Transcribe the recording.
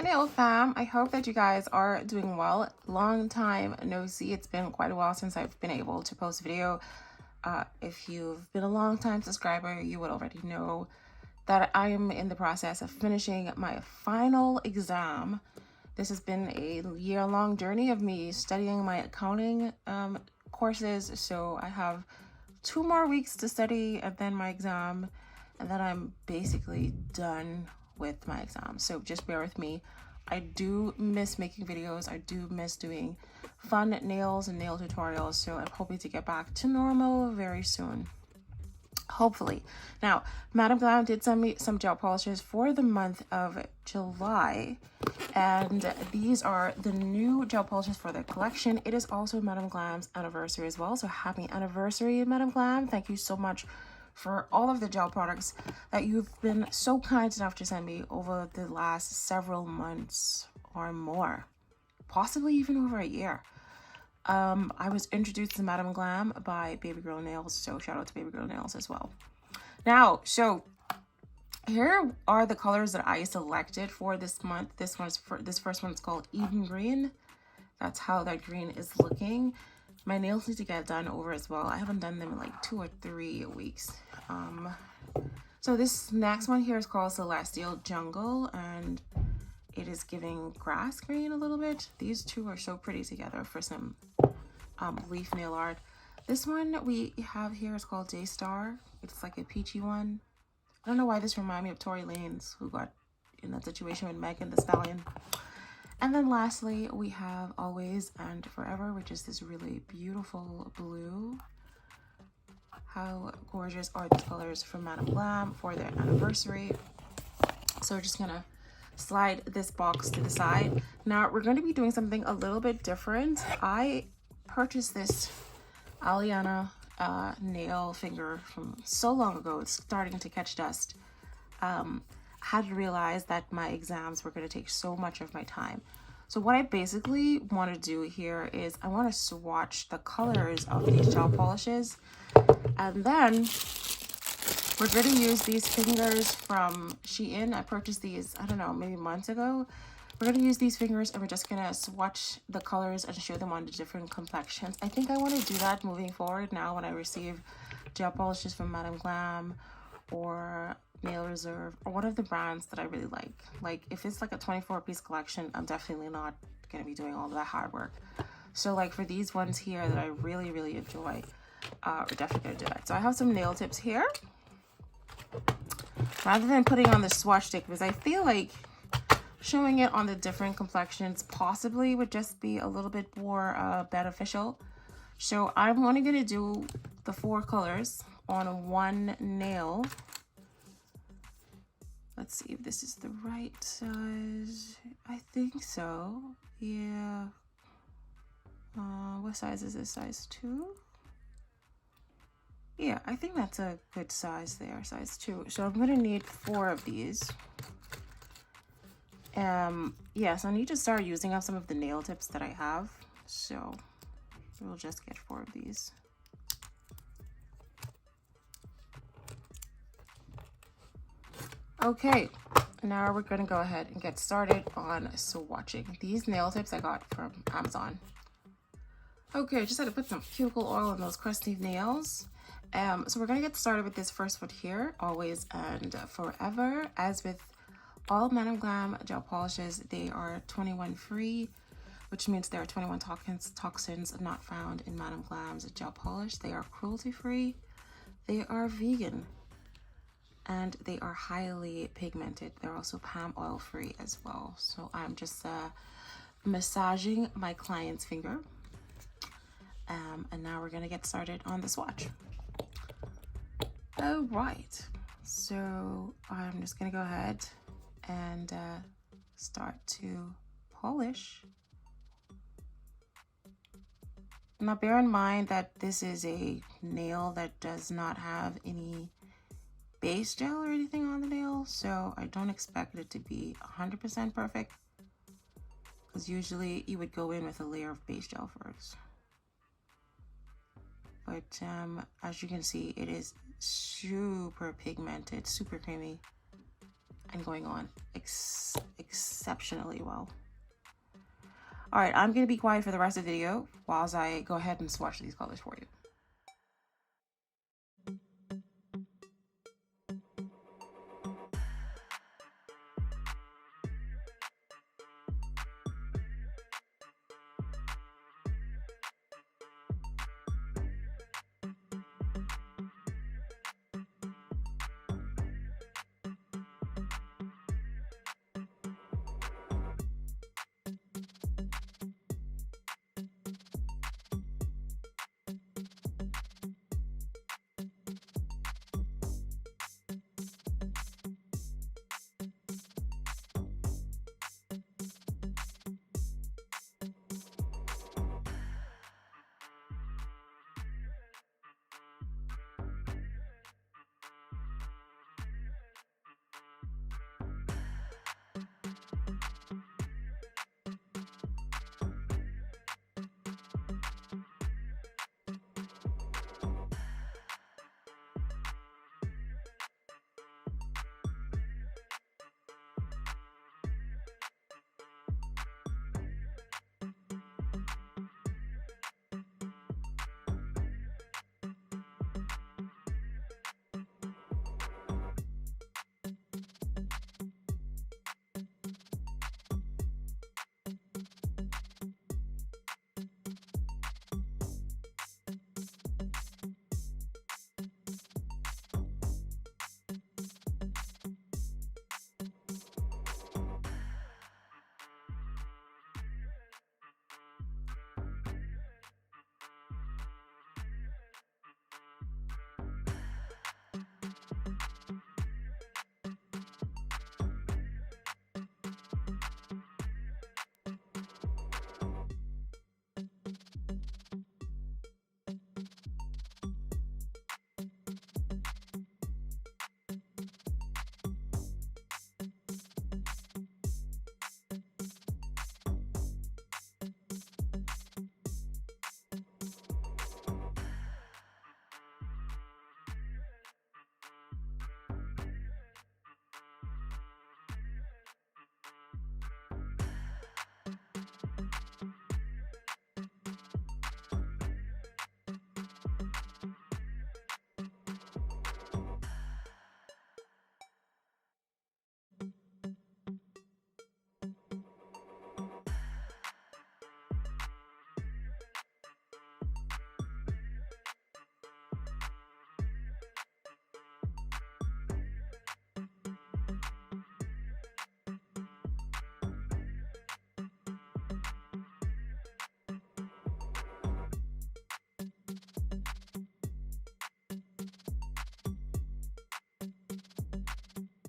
Hello fam, I hope that you guys are doing well. Long time no see. It's been quite a while since I've been able to post a video. If you've been a long time subscriber, you would already know that I am in the process of finishing my final exam. This has been a year-long journey of me studying my accounting courses, so I have 2 more weeks to study and then my exam, and then I'm basically done with my exam. So just bear with me. I do miss making videos. I do miss doing fun nails and nail tutorials, so I'm hoping to get back to normal very soon, hopefully. Now, Madam Glam did send me some gel polishes for the month of July, and these are the new gel polishes for their collection. It is also Madam Glam's anniversary as well, so happy anniversary, Madam Glam. Thank you so much for all of the gel products that you've been so kind enough to send me over the last several months or more, possibly even over a year. I was introduced to Madam Glam by Baby Girl Nails, so shout out to Baby Girl Nails as well. Now, so here are the colors that I selected for this month. This first one is called Eden Green. That's how that green is looking. My nails need to get done over as well. I haven't done them in like 2 or 3 weeks. So this next one here is called Celestial Jungle, and it is giving grass green a little bit. These two are so pretty together for some leaf nail art. This one we have here is called Daystar. It's like a peachy one. I don't know why this reminds me of Tory Lanez, who got in that situation with Megan Thee Stallion. And then lastly, we have Always and Forever, which is this really beautiful blue. How gorgeous are these colors from Madam Glam for their anniversary. So we're just gonna slide this box to the side. Now we're going to be doing something a little bit different. I purchased this Aliana nail finger from so long ago. It's starting to catch dust. Had realized that my exams were going to take so much of my time. So what I basically want to do here is I want to swatch the colors of these gel polishes, and then we're going to use these fingers from Shein. I purchased these, I don't know, maybe months ago. We're going to use these fingers and we're just going to swatch the colors and show them on the different complexions. I think I want to do that moving forward now when I receive gel polishes from Madam Glam or Nail Reserve or one of the brands that I really like. Like if it's like a 24-piece collection, I'm definitely not going to be doing all that hard work. So like for these ones here that I really, really enjoy, we're definitely going to do that. So I have some nail tips here. Rather than putting on the swatch stick, because I feel like showing it on the different complexions possibly would just be a little bit more beneficial. So I'm only going to do the 4 colors on one nail. Let's see if this is the right size. I think so. Yeah. What size is this? Size 2? Yeah, I think that's a good size there, size 2. So I'm gonna need 4 of these. Yes, I need to start using up some of the nail tips that I have. So we'll just get 4 of these. Okay, now we're gonna go ahead and get started on swatching. These nail tips I got from Amazon. Okay, just had to put some cuticle oil on those crusty nails. So we're gonna get started with this first one here, Always and Forever. As with all Madam Glam gel polishes, they are 21 free, which means there are 21 toxins not found in Madam Glam's gel polish. They are cruelty free, they are vegan, and they are highly pigmented. They're also palm oil free as well. So I'm just massaging my client's finger. And now we're gonna get started on the swatch. All right, so I'm just gonna go ahead and start to polish. Now bear in mind that this is a nail that does not have any base gel or anything on the nail, so I don't expect it to be 100% perfect, because usually you would go in with a layer of base gel first. But as you can see, it is super pigmented, super creamy, and going on exceptionally well. All right, I'm going to be quiet for the rest of the video whilst I go ahead and swatch these colors for you.